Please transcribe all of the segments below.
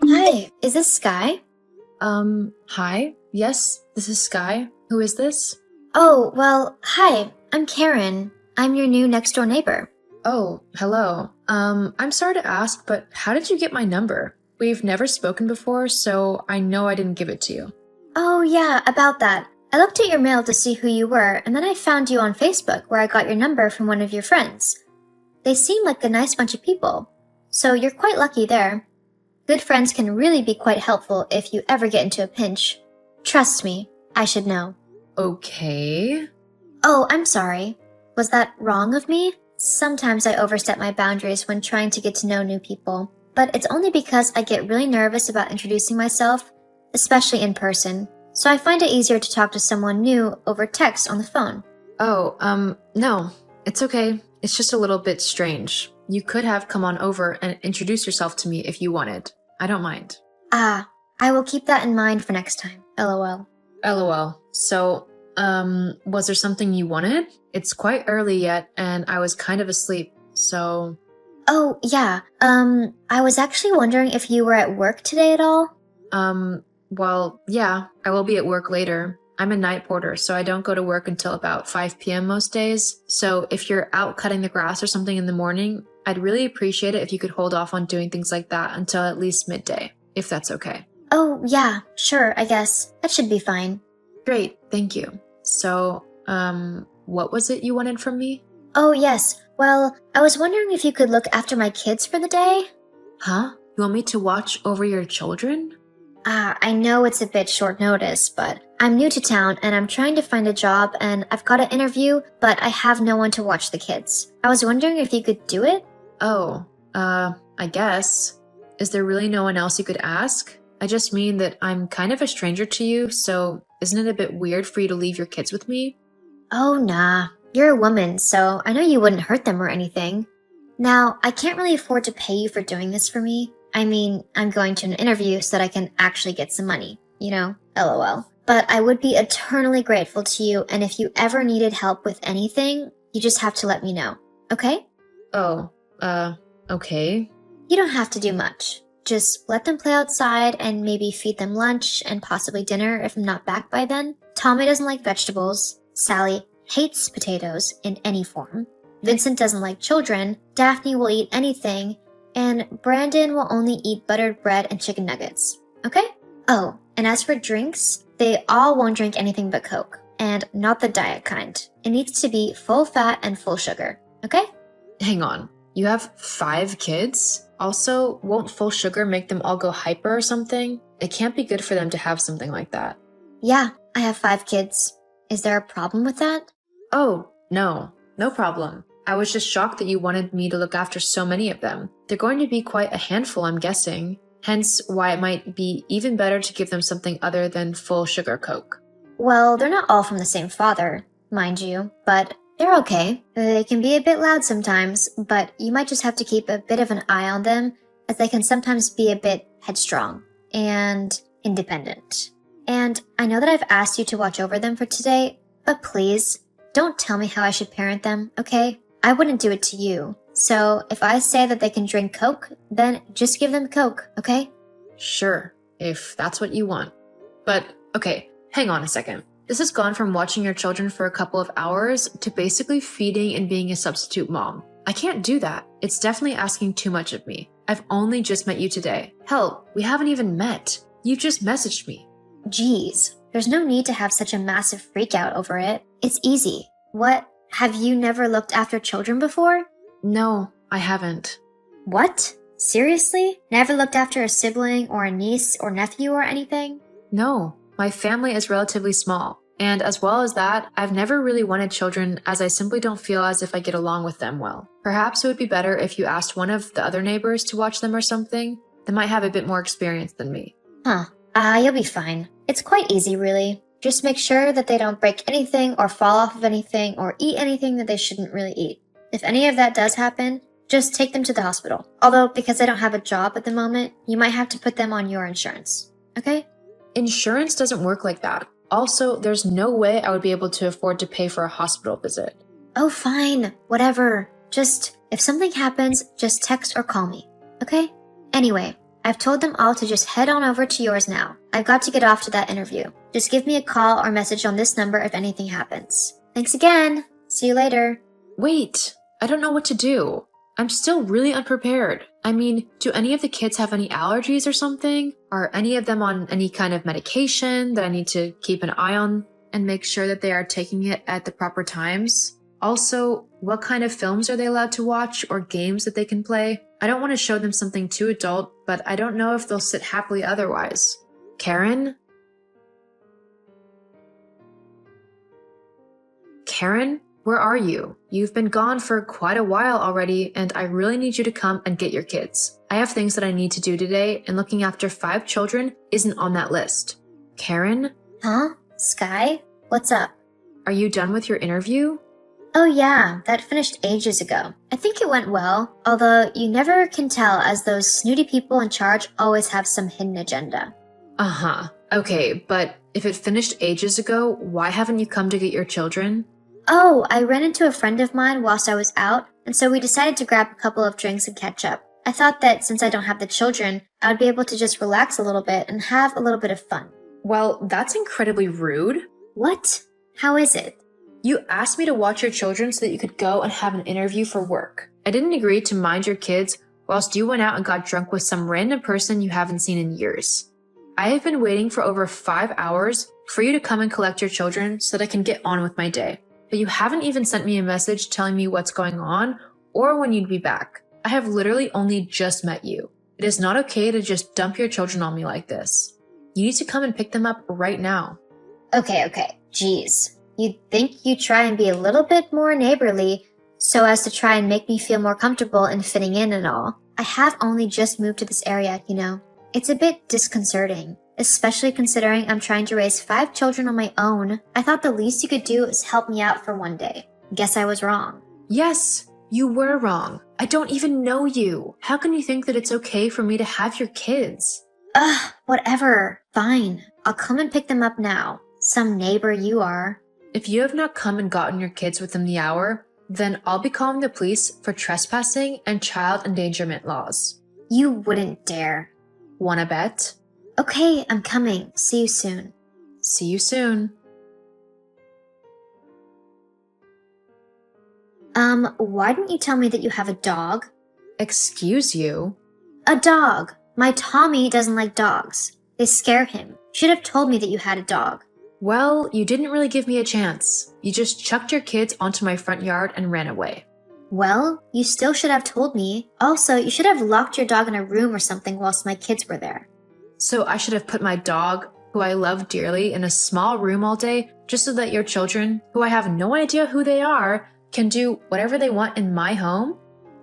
Hi, is this Skye? Hi? Yes, this is Skye. Who is this? Oh, well, hi, I'm Karen. I'm your new next door neighbor. Oh, hello. I'm sorry to ask, but how did you get my number? We've never spoken before, so I know I didn't give it to you. Oh, yeah, about that. I looked at your mail to see who you were, and then I found you on Facebook where I got your number from one of your friends. They seem like a nice bunch of people, so you're quite lucky there. Good friends can really be quite helpful if you ever get into a pinch. Trust me, I should know. Okay. Oh, I'm sorry. Was that wrong of me? Sometimes I overstep my boundaries when trying to get to know new people, but it's only because I get really nervous about introducing myself, especially in person, so I find it easier to talk to someone new over text on the phone. Oh, no. It's okay. It's just a little bit strange. You could have come on over and introduced yourself to me if you wanted. I don't mind. Ah, I will keep that in mind for next time, lol. LOL. So, was there something you wanted? It's quite early yet, and I was kind of asleep, so... Oh, yeah, I was actually wondering if you were at work today at all? Well, yeah, I will be at work later. I'm a night porter, so I don't go to work until about 5 p.m. most days. So if you're out cutting the grass or something in the morning, I'd really appreciate it if you could hold off on doing things like that until at least midday, if that's okay. Oh, yeah, sure, I guess. That should be fine. Great, thank you. So, what was it you wanted from me? Oh, yes. Well, I was wondering if you could look after my kids for the day? Huh? You want me to watch over your children? I know it's a bit short notice, but I'm new to town and I'm trying to find a job and I've got an interview, but I have no one to watch the kids. I was wondering if you could do it? Oh, I guess. Is there really no one else you could ask? I just mean that I'm kind of a stranger to you, so isn't it a bit weird for you to leave your kids with me? Oh, nah. You're a woman, so I know you wouldn't hurt them or anything. Now, I can't really afford to pay you for doing this for me. I mean, I'm going to an interview so that I can actually get some money, lol. But I would be eternally grateful to you, and if you ever needed help with anything, you just have to let me know, okay? Oh, okay. You don't have to do much. Just let them play outside and maybe feed them lunch and possibly dinner if I'm not back by then. Tommy doesn't like vegetables. Sally hates potatoes in any form. Vincent doesn't like children. Daphne will eat anything. And Brandon will only eat buttered bread and chicken nuggets. Okay? Oh, and as for drinks, they all won't drink anything but Coke. And not the diet kind. It needs to be full fat and full sugar. Okay? Hang on. You have 5 kids? Also, won't full sugar make them all go hyper or something? It can't be good for them to have something like that. Yeah, I have 5 kids. Is there a problem with that? Oh, no. No problem. I was just shocked that you wanted me to look after so many of them. They're going to be quite a handful, I'm guessing. Hence why it might be even better to give them something other than full sugar Coke. Well, they're not all from the same father, mind you, but they're okay. They can be a bit loud sometimes, but you might just have to keep a bit of an eye on them, as they can sometimes be a bit headstrong and independent. And I know that I've asked you to watch over them for today, but please, don't tell me how I should parent them, okay? I wouldn't do it to you. So if I say that they can drink Coke, then just give them Coke, okay? Sure, if that's what you want. But, okay, hang on a second. This has gone from watching your children for a couple of hours to basically feeding and being a substitute mom. I can't do that. It's definitely asking too much of me. I've only just met you today. Hell, we haven't even met. You just messaged me. Geez, there's no need to have such a massive freak out over it. It's easy. What? Have you never looked after children before? No, I haven't. What? Seriously? Never looked after a sibling or a niece or nephew or anything? No, my family is relatively small. And as well as that, I've never really wanted children as I simply don't feel as if I get along with them well. Perhaps it would be better if you asked one of the other neighbors to watch them or something. They might have a bit more experience than me. Huh. You'll be fine. It's quite easy, really. Just make sure that they don't break anything or fall off of anything or eat anything that they shouldn't really eat. If any of that does happen, just take them to the hospital. Although, because I don't have a job at the moment, you might have to put them on your insurance. Okay? Insurance doesn't work like that. Also, there's no way I would be able to afford to pay for a hospital visit. Oh, fine. Whatever. Just, if something happens, just text or call me. Okay? Anyway, I've told them all to just head on over to yours now. I've got to get off to that interview. Just give me a call or message on this number if anything happens. Thanks again. See you later. Wait, I don't know what to do. I'm still really unprepared. I mean, do any of the kids have any allergies or something? Are any of them on any kind of medication that I need to keep an eye on and make sure that they are taking it at the proper times? Also, what kind of films are they allowed to watch or games that they can play? I don't want to show them something too adult, but I don't know if they'll sit happily otherwise. Karen? Karen? Where are you? You've been gone for quite a while already, and I really need you to come and get your kids. I have things that I need to do today, and looking after 5 children isn't on that list. Karen? Huh? Skye? What's up? Are you done with your interview? Oh yeah, that finished ages ago. I think it went well, although you never can tell as those snooty people in charge always have some hidden agenda. Uh-huh. Okay, but if it finished ages ago, why haven't you come to get your children? Oh, I ran into a friend of mine whilst I was out, and so we decided to grab a couple of drinks and catch up. I thought that since I don't have the children, I would be able to just relax a little bit and have a little bit of fun. Well, that's incredibly rude. What? How is it? You asked me to watch your children so that you could go and have an interview for work. I didn't agree to mind your kids whilst you went out and got drunk with some random person you haven't seen in years. I have been waiting for over 5 hours for you to come and collect your children so that I can get on with my day. But you haven't even sent me a message telling me what's going on or when you'd be back. I have literally only just met you. It is not okay to just dump your children on me like this. You need to come and pick them up right now. Okay. Jeez. You'd think you'd try and be a little bit more neighborly so as to try and make me feel more comfortable in fitting in and all. I have only just moved to this area, you know. It's a bit disconcerting, especially considering I'm trying to raise 5 children on my own. I thought the least you could do is help me out for one day. Guess I was wrong. Yes, you were wrong. I don't even know you. How can you think that it's okay for me to have your kids? Whatever. Fine. I'll come and pick them up now. Some neighbor you are. If you have not come and gotten your kids within the hour, then I'll be calling the police for trespassing and child endangerment laws. You wouldn't dare. Wanna bet? Okay, I'm coming. See you soon. See you soon. Why didn't you tell me that you have a dog? Excuse you? A dog. My Tommy doesn't like dogs. They scare him. You should have told me that you had a dog. Well, you didn't really give me a chance. You just chucked your kids onto my front yard and ran away. Well, you still should have told me. Also, you should have locked your dog in a room or something whilst my kids were there. So I should have put my dog, who I love dearly, in a small room all day just so that your children, who I have no idea who they are, can do whatever they want in my home?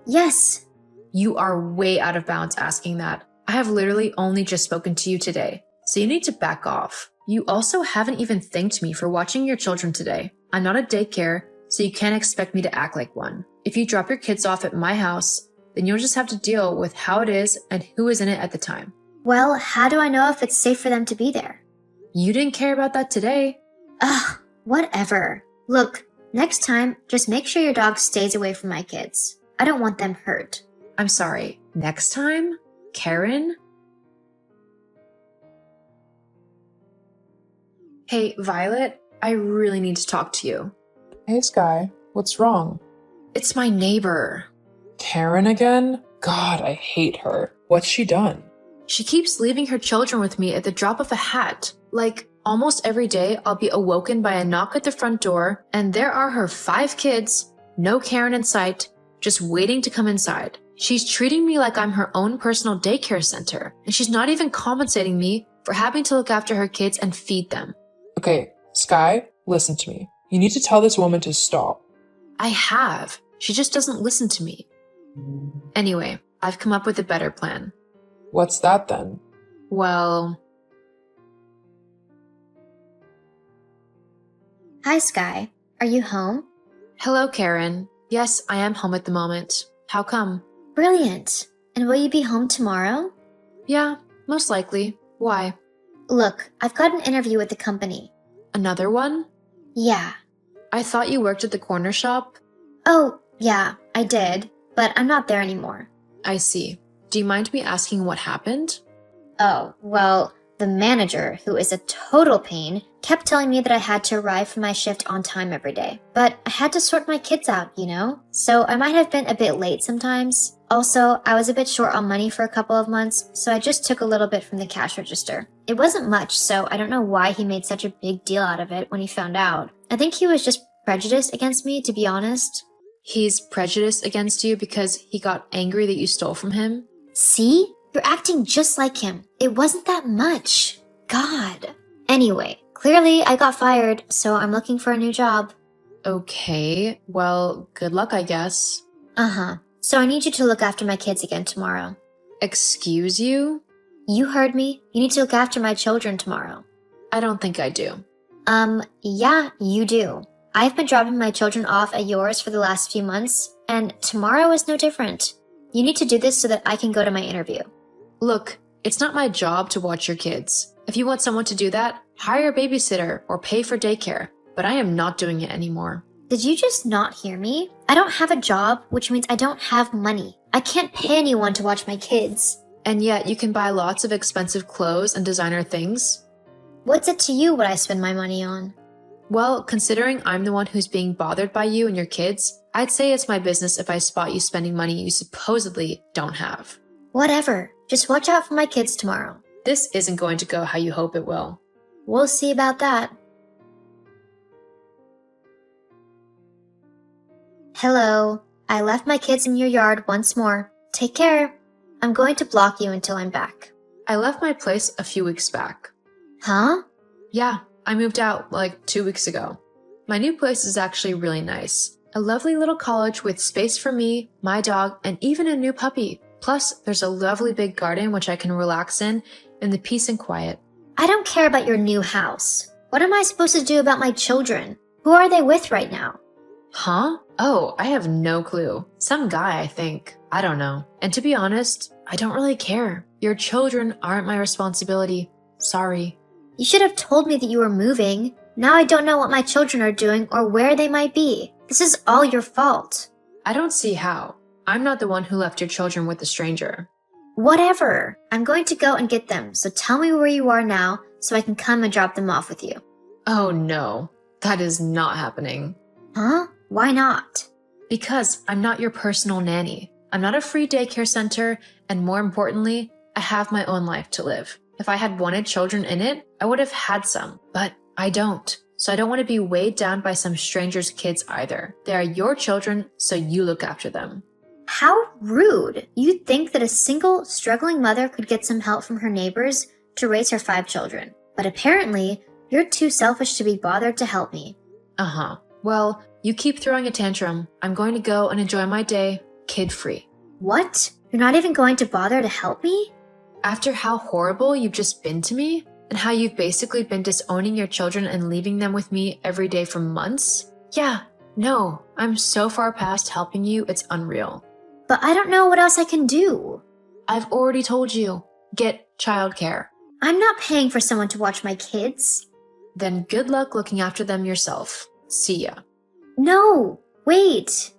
Yes. You are way out of bounds asking that. I have literally only just spoken to you today, so you need to back off. You also haven't even thanked me for watching your children today. I'm not a daycare, so you can't expect me to act like one. If you drop your kids off at my house, then you'll just have to deal with how it is and who is in it at the time. Well, how do I know if it's safe for them to be there? You didn't care about that today. Whatever. Look, next time, just make sure your dog stays away from my kids. I don't want them hurt. I'm sorry. Next time? Karen? Hey, Violet, I really need to talk to you. Hey, Skye. What's wrong? It's my neighbor. Karen again? God, I hate her. What's she done? She keeps leaving her children with me at the drop of a hat. Like, almost every day I'll be awoken by a knock at the front door, and there are her 5 kids, no Karen in sight, just waiting to come inside. She's treating me like I'm her own personal daycare center, and she's not even compensating me for having to look after her kids and feed them. Okay, Skye, listen to me. You need to tell this woman to stop. I have. She just doesn't listen to me. Anyway, I've come up with a better plan. What's that then? Well... Hi, Skye. Are you home? Hello, Karen. Yes, I am home at the moment. How come? Brilliant. And will you be home tomorrow? Yeah, most likely. Why? Look, I've got an interview with the company. Another one? Yeah. I thought you worked at the corner shop. Oh, yeah, I did, but I'm not there anymore. I see. Do you mind me asking what happened? Oh, well, the manager, who is a total pain, kept telling me that I had to arrive for my shift on time every day. But I had to sort my kids out, you know? So I might have been a bit late sometimes. Also, I was a bit short on money for a couple of months, so I just took a little bit from the cash register. It wasn't much, so I don't know why he made such a big deal out of it when he found out. I think he was just prejudiced against me, to be honest. He's prejudiced against you because he got angry that you stole from him? See? You're acting just like him. It wasn't that much. God. Anyway, clearly I got fired, so I'm looking for a new job. Okay, well, good luck, I guess. Uh-huh. So I need you to look after my kids again tomorrow. Excuse you? You heard me. You need to look after my children tomorrow. I don't think I do. Yeah, you do. I've been dropping my children off at yours for the last few months, and tomorrow is no different. You need to do this so that I can go to my interview. Look, it's not my job to watch your kids. If you want someone to do that, hire a babysitter or pay for daycare. But I am not doing it anymore. Did you just not hear me? I don't have a job, which means I don't have money. I can't pay anyone to watch my kids. And yet you can buy lots of expensive clothes and designer things. What's it to you what I spend my money on? Well, considering I'm the one who's being bothered by you and your kids, I'd say it's my business if I spot you spending money you supposedly don't have. Whatever. Just watch out for my kids tomorrow. This isn't going to go how you hope it will. We'll see about that. Hello. I left my kids in your yard once more. Take care. I'm going to block you until I'm back. I left my place a few weeks back. Huh? Yeah, I moved out like 2 weeks ago. My new place is actually really nice. A lovely little college with space for me, my dog, and even a new puppy. Plus, there's a lovely big garden which I can relax in the peace and quiet. I don't care about your new house. What am I supposed to do about my children? Who are they with right now? Huh? Oh, I have no clue. Some guy, I think. I don't know. And to be honest, I don't really care. Your children aren't my responsibility. Sorry. You should have told me that you were moving. Now I don't know what my children are doing or where they might be. This is all your fault. I don't see how. I'm not the one who left your children with a stranger. Whatever. I'm going to go and get them, so tell me where you are now so I can come and drop them off with you. Oh no, that is not happening. Huh? Why not? Because I'm not your personal nanny. I'm not a free daycare center, and more importantly, I have my own life to live. If I had wanted children in it, I would have had some, but I don't. So I don't want to be weighed down by some stranger's kids either. They are your children, so you look after them. How rude. You'd think that a single, struggling mother could get some help from her neighbors to raise her 5 children. But apparently, you're too selfish to be bothered to help me. Uh-huh. Well, you keep throwing a tantrum. I'm going to go and enjoy my day, kid-free. What? You're not even going to bother to help me? After how horrible you've just been to me, and how you've basically been disowning your children and leaving them with me every day for months? Yeah, no, I'm so far past helping you, it's unreal. But I don't know what else I can do. I've already told you. Get childcare. I'm not paying for someone to watch my kids. Then good luck looking after them yourself. See ya. No, wait.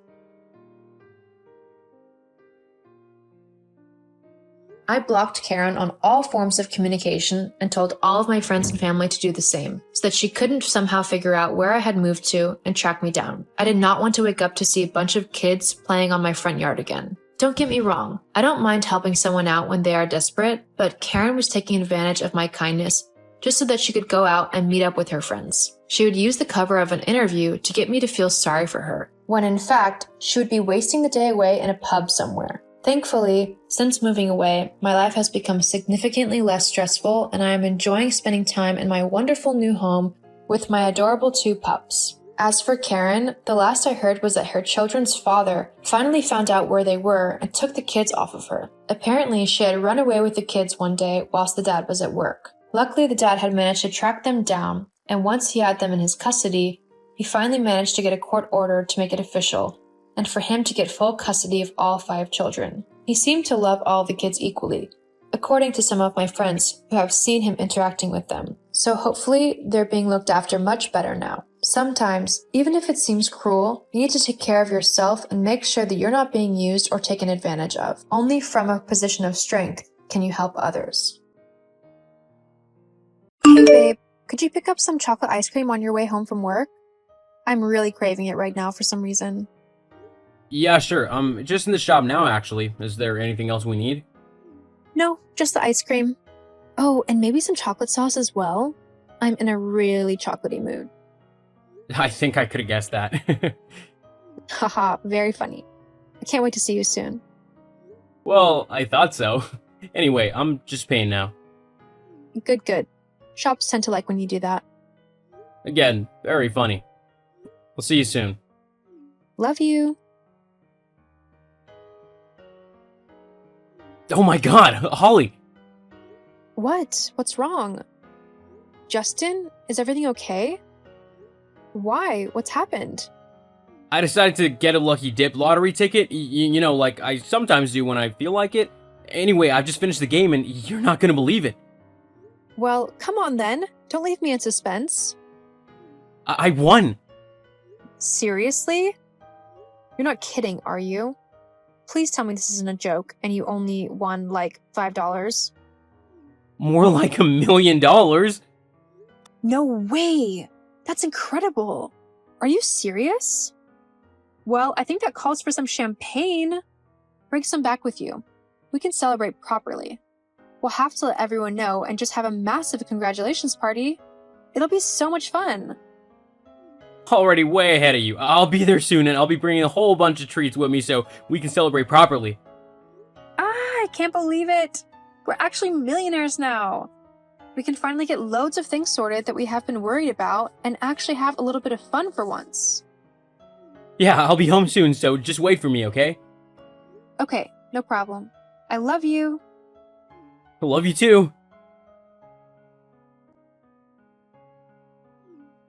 I blocked Karen on all forms of communication and told all of my friends and family to do the same, so that she couldn't somehow figure out where I had moved to and track me down. I did not want to wake up to see a bunch of kids playing on my front yard again. Don't get me wrong, I don't mind helping someone out when they are desperate, but Karen was taking advantage of my kindness just so that she could go out and meet up with her friends. She would use the cover of an interview to get me to feel sorry for her, when in fact, she would be wasting the day away in a pub somewhere. Thankfully, since moving away, my life has become significantly less stressful and I am enjoying spending time in my wonderful new home with my adorable 2 pups. As for Karen, the last I heard was that her children's father finally found out where they were and took the kids off of her. Apparently, she had run away with the kids one day whilst the dad was at work. Luckily, the dad had managed to track them down, and once he had them in his custody, he finally managed to get a court order to make it official, and for him to get full custody of all 5 children. He seemed to love all the kids equally, according to some of my friends who have seen him interacting with them. So hopefully, they're being looked after much better now. Sometimes, even if it seems cruel, you need to take care of yourself and make sure that you're not being used or taken advantage of. Only from a position of strength can you help others. Hey babe, could you pick up some chocolate ice cream on your way home from work? I'm really craving it right now for some reason. Yeah, sure. I'm just in the shop now, actually. Is there anything else we need? No, just the ice cream. Oh, and maybe some chocolate sauce as well. I'm in a really chocolatey mood. I think I could have guessed that. Haha, very funny. I can't wait to see you soon. Well, I thought so. Anyway, I'm just paying now. Good. Shops tend to like when you do that. Again, very funny. We'll see you soon. Love you. Oh my god, Holly! What? What's wrong? Justin, is everything okay? Why? What's happened? I decided to get a lucky dip lottery ticket, you know, like I sometimes do when I feel like it. Anyway, I've just finished the game and you're not gonna believe it. Well, come on then. Don't leave me in suspense. I won! Seriously? You're not kidding, are you? Please tell me this isn't a joke and you only won like $5. More like $1 million! No way! That's incredible! Are you serious? Well, I think that calls for some champagne. Bring some back with you. We can celebrate properly. We'll have to let everyone know and just have a massive congratulations party. It'll be so much fun. Already way ahead of you. I'll be there soon and I'll be bringing a whole bunch of treats with me so we can celebrate properly. I can't believe it. We're actually millionaires now. We can finally get loads of things sorted that we have been worried about and actually have a little bit of fun for once. Yeah, I'll be home soon, so just wait for me, okay? Okay, no problem. I love you. I love you too.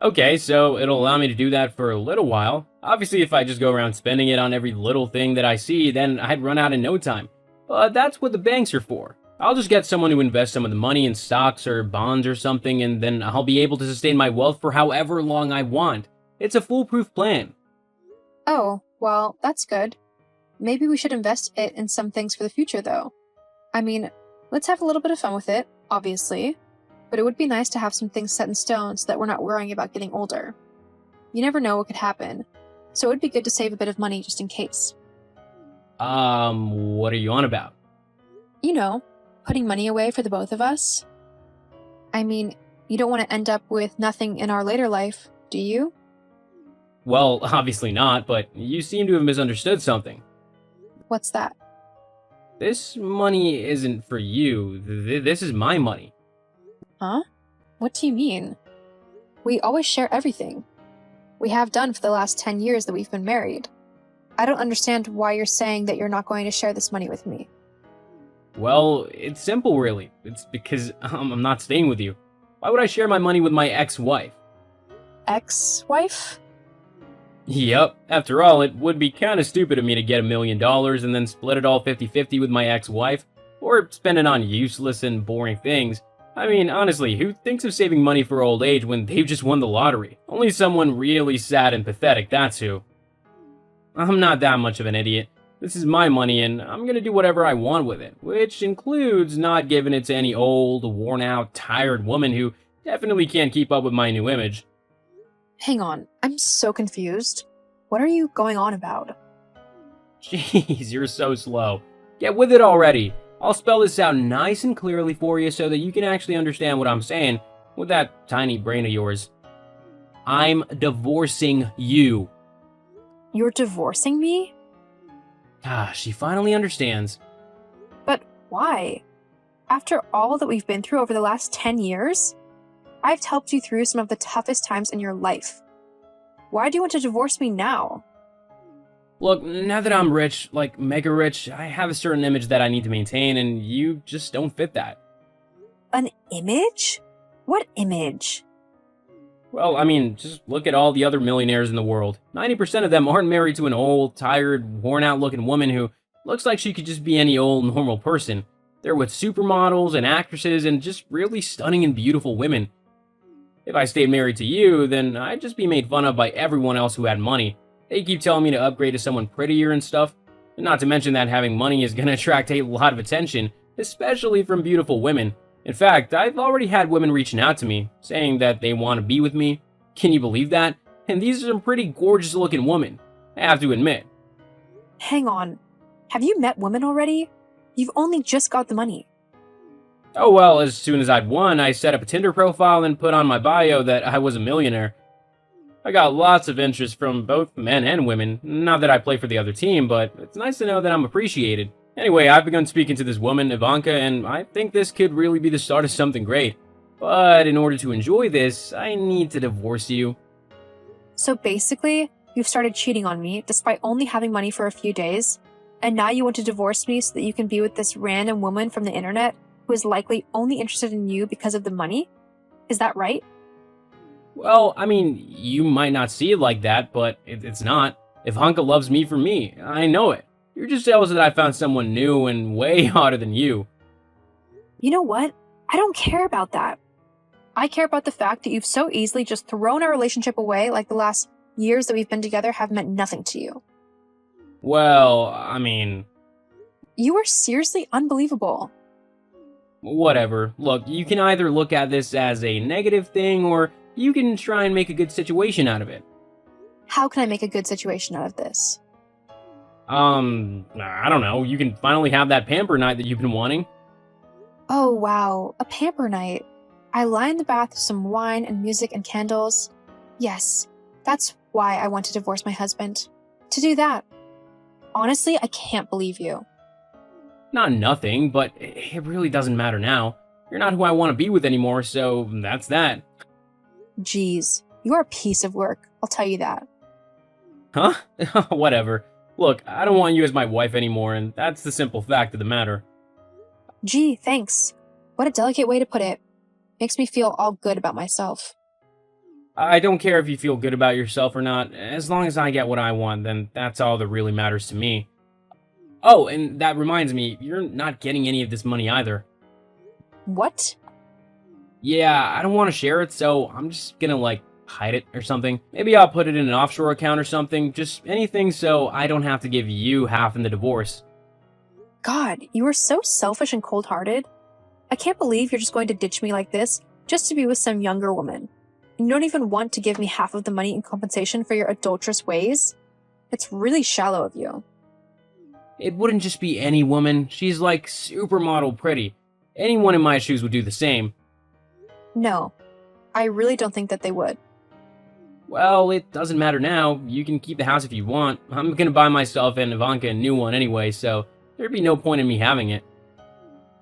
Okay, so it'll allow me to do that for a little while. Obviously, if I just go around spending it on every little thing that I see, then I'd run out in no time. But that's what the banks are for. I'll just get someone to invest some of the money in stocks or bonds or something, and then I'll be able to sustain my wealth for however long I want. It's a foolproof plan. Oh, well, that's good. Maybe we should invest it in some things for the future, though. I mean, let's have a little bit of fun with it, obviously. But it would be nice to have some things set in stone so that we're not worrying about getting older. You never know what could happen, so it would be good to save a bit of money just in case. What are you on about? You know, putting money away for the both of us. I mean, you don't want to end up with nothing in our later life, do you? Well, obviously not, but you seem to have misunderstood something. What's that? This money isn't for you. This is my money. Huh? What do you mean? We always share everything. We have done for the last 10 years that we've been married. I don't understand why you're saying that you're not going to share this money with me. Well, it's simple, really. It's because I'm not staying with you. Why would I share my money with my ex-wife? Ex-wife? Yep. After all, it would be kind of stupid of me to get $1 million and then split it all 50-50 with my ex-wife, or spend it on useless and boring things. I mean, honestly, who thinks of saving money for old age when they've just won the lottery? Only someone really sad and pathetic, that's who. I'm not that much of an idiot. This is my money and I'm gonna do whatever I want with it, which includes not giving it to any old, worn-out, tired woman who definitely can't keep up with my new image. Hang on, I'm so confused. What are you going on about? Jeez, you're so slow. Get with it already. I'll spell this out nice and clearly for you so that you can actually understand what I'm saying with that tiny brain of yours. I'm divorcing you. You're divorcing me? She finally understands. But why? After all that we've been through over the last 10 years, I've helped you through some of the toughest times in your life. Why do you want to divorce me now? Look, now that I'm rich, like mega rich, I have a certain image that I need to maintain, and you just don't fit that. An image? What image? Well, I mean, just look at all the other millionaires in the world. 90% of them aren't married to an old, tired, worn-out looking woman who looks like she could just be any old, normal person. They're with supermodels and actresses and just really stunning and beautiful women. If I stayed married to you, then I'd just be made fun of by everyone else who had money. They keep telling me to upgrade to someone prettier and stuff. Not to mention that having money is gonna attract a lot of attention, especially from beautiful women. In fact, I've already had women reaching out to me, saying that they want to be with me. Can you believe that? And these are some pretty gorgeous looking women, I have to admit. Hang on. Have you met women already? You've only just got the money. Oh well, as soon as I'd won, I set up a Tinder profile and put on my bio that I was a millionaire. I got lots of interest from both men and women. Not that I play for the other team, but it's nice to know that I'm appreciated. Anyway, I've begun speaking to this woman, Ivanka, and I think this could really be the start of something great. But in order to enjoy this, I need to divorce you. So basically, you've started cheating on me despite only having money for a few days, and now you want to divorce me so that you can be with this random woman from the internet who is likely only interested in you because of the money? Is that right? Well, I mean, you might not see it like that, but it's not. Ivanka loves me for me. I know it. You're just jealous that I found someone new and way hotter than you. You know what? I don't care about that. I care about the fact that you've so easily just thrown our relationship away like the last years that we've been together have meant nothing to you. Well, I mean... You are seriously unbelievable. Whatever. Look, you can either look at this as a negative thing, or you can try and make a good situation out of it. How can I make a good situation out of this? I don't know. You can finally have that pamper night that you've been wanting. Oh wow, a pamper night. I lie in the bath with some wine and music and candles. Yes, that's why I want to divorce my husband. To do that. Honestly, I can't believe you. Not nothing, but it really doesn't matter now. You're not who I want to be with anymore, so that's that. Jeez, you are a piece of work, I'll tell you that. Huh? Whatever. Look, I don't want you as my wife anymore, and that's the simple fact of the matter. Gee, thanks. What a delicate way to put it. Makes me feel all good about myself. I don't care if you feel good about yourself or not. As long as I get what I want, then that's all that really matters to me. Oh, and that reminds me, you're not getting any of this money either. What? Yeah, I don't want to share it, so I'm just gonna, hide it or something. Maybe I'll put it in an offshore account or something. Just anything so I don't have to give you half in the divorce. God, you are so selfish and cold-hearted. I can't believe you're just going to ditch me like this just to be with some younger woman. And you don't even want to give me half of the money in compensation for your adulterous ways? It's really shallow of you. It wouldn't just be any woman. She's supermodel pretty. Anyone in my shoes would do the same. No, I really don't think that they would. Well, it doesn't matter now. You can keep the house if you want. I'm gonna buy myself and Ivanka a new one anyway, so there'd be no point in me having it.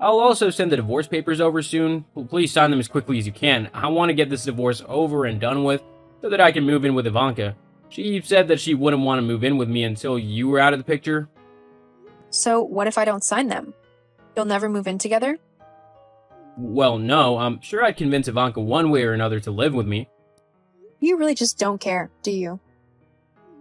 I'll also send the divorce papers over soon. Please sign them as quickly as you can. I want to get this divorce over and done with so that I can move in with Ivanka. She said that she wouldn't want to move in with me until you were out of the picture. So what if I don't sign them? You'll never move in together? Well, no. I'm sure I'd convince Ivanka one way or another to live with me. You really just don't care, do you?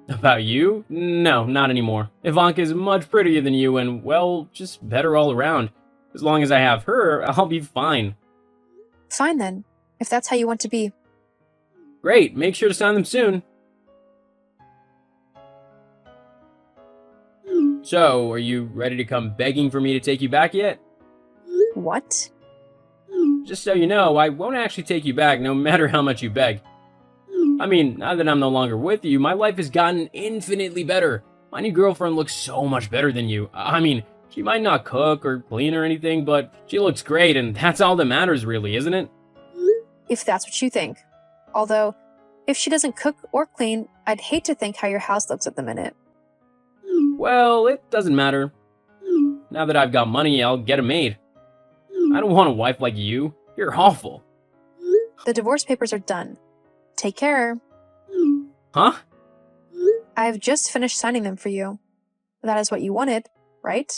About you? No, not anymore. Ivanka is much prettier than you and, well, just better all around. As long as I have her, I'll be fine. Fine then, if that's how you want to be. Great, make sure to sign them soon. So, are you ready to come begging for me to take you back yet? What? Just so you know, I won't actually take you back no matter how much you beg. I mean, now that I'm no longer with you, my life has gotten infinitely better. My new girlfriend looks so much better than you. I mean, she might not cook or clean or anything, but she looks great, and that's all that matters really, isn't it? If that's what you think. Although, if she doesn't cook or clean, I'd hate to think how your house looks at the minute. Well, it doesn't matter. Now that I've got money, I'll get a maid. I don't want a wife like you. You're awful. The divorce papers are done. Take care. Huh? I've just finished signing them for you. That is what you wanted, right?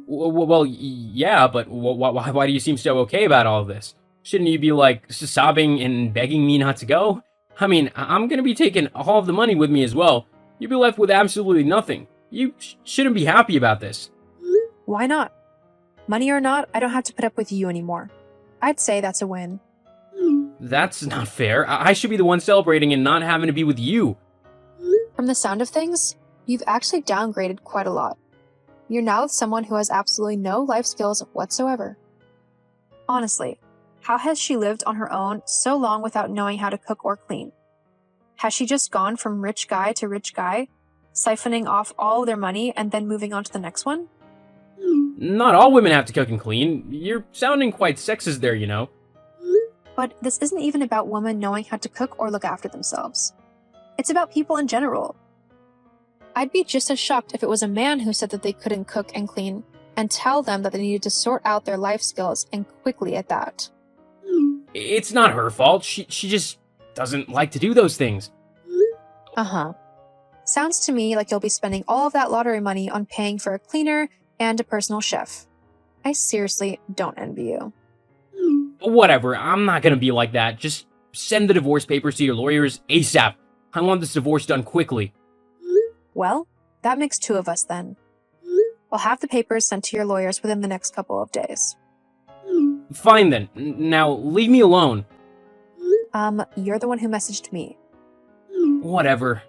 Well, yeah, but why do you seem so okay about all of this? Shouldn't you be, sobbing and begging me not to go? I mean, I'm gonna be taking all of the money with me as well. You'll be left with absolutely nothing. You shouldn't be happy about this. Why not? Money or not, I don't have to put up with you anymore. I'd say that's a win. That's not fair. I should be the one celebrating and not having to be with you. From the sound of things, you've actually downgraded quite a lot. You're now with someone who has absolutely no life skills whatsoever. Honestly, how has she lived on her own so long without knowing how to cook or clean? Has she just gone from rich guy to rich guy, siphoning off all of their money and then moving on to the next one? Not all women have to cook and clean. You're sounding quite sexist there, you know. But this isn't even about women knowing how to cook or look after themselves. It's about people in general. I'd be just as shocked if it was a man who said that they couldn't cook and clean and tell them that they needed to sort out their life skills and quickly at that. It's not her fault. She just doesn't like to do those things. Uh-huh. Sounds to me like you'll be spending all of that lottery money on paying for a cleaner and a personal chef. I seriously don't envy you. Whatever, I'm not gonna be like that. Just send the divorce papers to your lawyers ASAP. I want this divorce done quickly. Well, that makes two of us then. I'll have the papers sent to your lawyers within the next couple of days. Fine then. Now, leave me alone. You're the one who messaged me. Whatever.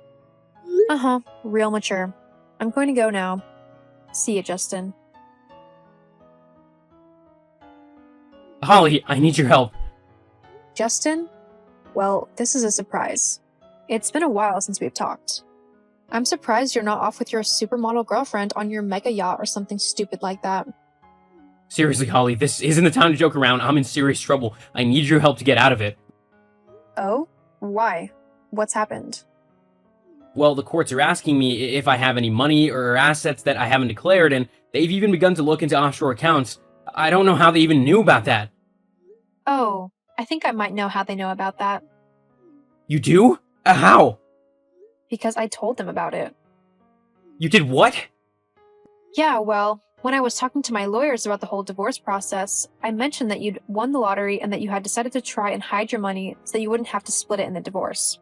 Uh-huh, real mature. I'm going to go now. See you, Justin. Holly, I need your help. Justin? Well, this is a surprise. It's been a while since we've talked. I'm surprised you're not off with your supermodel girlfriend on your mega yacht or something stupid like that. Seriously, Holly, this isn't the time to joke around. I'm in serious trouble. I need your help to get out of it. Oh? Why? What's happened? Well, the courts are asking me if I have any money or assets that I haven't declared, and they've even begun to look into offshore accounts. I don't know how they even knew about that. Oh, I think I might know how they know about that. You do? How? Because I told them about it. You did what? Yeah, well, when I was talking to my lawyers about the whole divorce process, I mentioned that you'd won the lottery and that you had decided to try and hide your money so that you wouldn't have to split it in the divorce.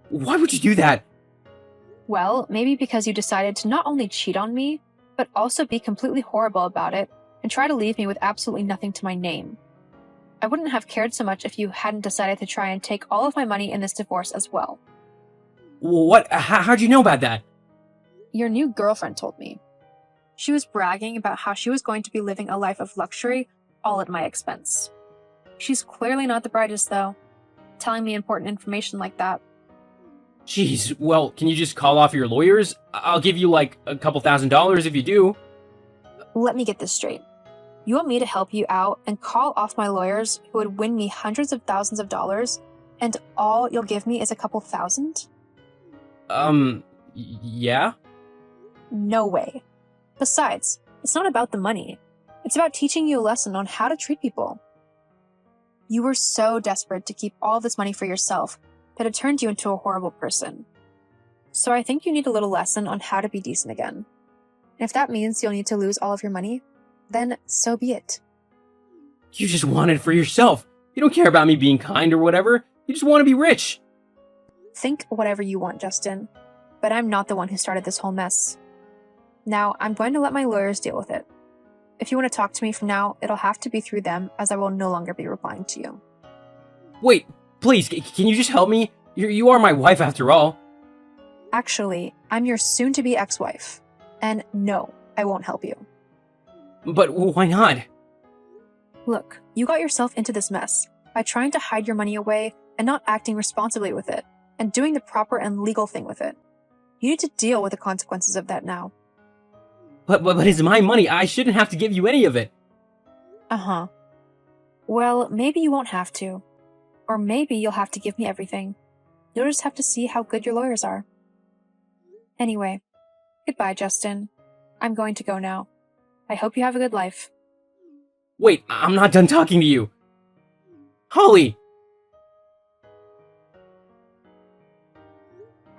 Why would you do that? Well, maybe because you decided to not only cheat on me, but also be completely horrible about it and try to leave me with absolutely nothing to my name. I wouldn't have cared so much if you hadn't decided to try and take all of my money in this divorce as well. What? How'd you know about that? Your new girlfriend told me. She was bragging about how she was going to be living a life of luxury, all at my expense. She's clearly not the brightest, though, telling me important information like that. Jeez, well, can you just call off your lawyers? I'll give you like a couple $1,000s if you do. Let me get this straight. You want me to help you out and call off my lawyers who would win me hundreds of thousands of dollars, and all you'll give me is a couple thousand? Yeah? No way. Besides, it's not about the money. It's about teaching you a lesson on how to treat people. You were so desperate to keep all this money for yourself that it turned you into a horrible person. So I think you need a little lesson on how to be decent again. And if that means you'll need to lose all of your money, then so be it. You just want it for yourself. You don't care about me being kind or whatever. You just want to be rich. Think whatever you want, Justin. But I'm not the one who started this whole mess. Now, I'm going to let my lawyers deal with it. If you want to talk to me from now, it'll have to be through them, as I will no longer be replying to you. Wait, please, can you just help me? You are my wife after all. Actually, I'm your soon-to-be ex-wife. And no, I won't help you. But why not? Look, you got yourself into this mess by trying to hide your money away and not acting responsibly with it, and doing the proper and legal thing with it. You need to deal with the consequences of that now. But it's my money. I shouldn't have to give you any of it. Uh-huh. Well, maybe you won't have to. Or maybe you'll have to give me everything. You'll just have to see how good your lawyers are. Anyway, goodbye, Justin. I'm going to go now. I hope you have a good life. Wait, I'm not done talking to you. Holly!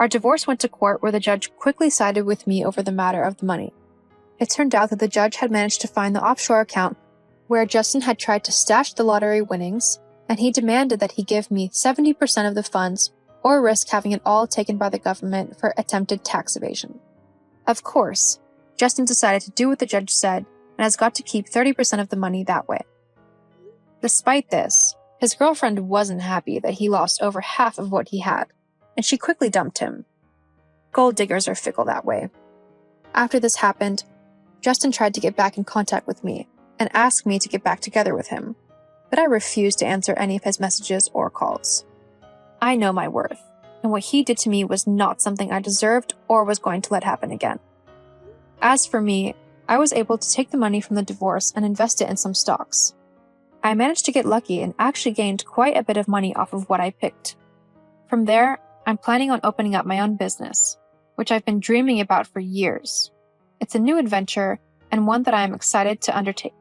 Our divorce went to court where the judge quickly sided with me over the matter of the money. It turned out that the judge had managed to find the offshore account where Justin had tried to stash the lottery winnings, and he demanded that he give me 70% of the funds or risk having it all taken by the government for attempted tax evasion. Of course, Justin decided to do what the judge said and has got to keep 30% of the money that way. Despite this, His girlfriend wasn't happy that he lost over half of what he had, and she quickly dumped him. Gold diggers are fickle that way. After this happened, Justin tried to get back in contact with me and asked me to get back together with him, but I refused to answer any of his messages or calls. I know my worth, and what he did to me was not something I deserved or was going to let happen again. As for me, I was able to take the money from the divorce and invest it in some stocks. I managed to get lucky and actually gained quite a bit of money off of what I picked. From there, I'm planning on opening up my own business, which I've been dreaming about for years. It's a new adventure and one that I am excited to undertake.